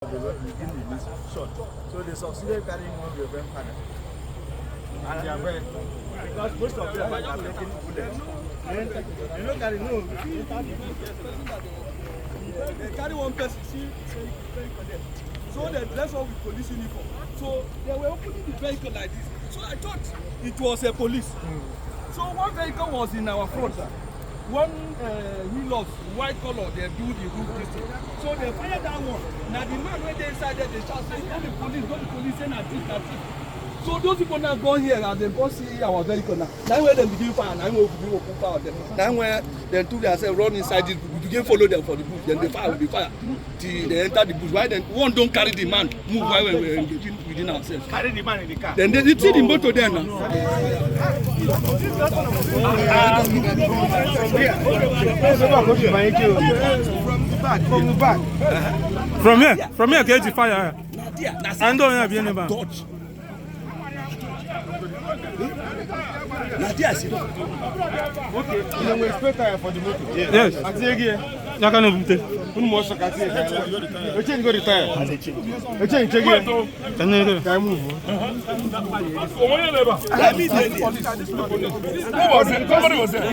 They were within this shot. So they succeeded carrying one Reverend Father. And they are very, because most of them are taking bullets. They don't carry, no. They carry one person, see, so they dress up with police uniform. So they were opening the vehicle like this. So I thought it was a police. So one vehicle was in our front. One Hilux, white color, they do the roof distance. So they fired that one. Now the man went inside there, they start saying, go the police, say na thief, na thief. So those people now go here and they go see our vehicle now. Now where they begin fire, now we begin open fire them. Now where they took themselves run inside it, we begin follow them for the bush. Then the fire will be fire till they enter the bush. Why then one don't carry the man, move while we were engaging within ourselves. Carry the man in the car. Then they see the motor there now. From the back. From here, get the fire. I don't have any man. Okay, you will spare tire for the motor. Yes. I can have it. Who must have got it? You change go the tire. You change again. Can move. Who was it? Somebody was there.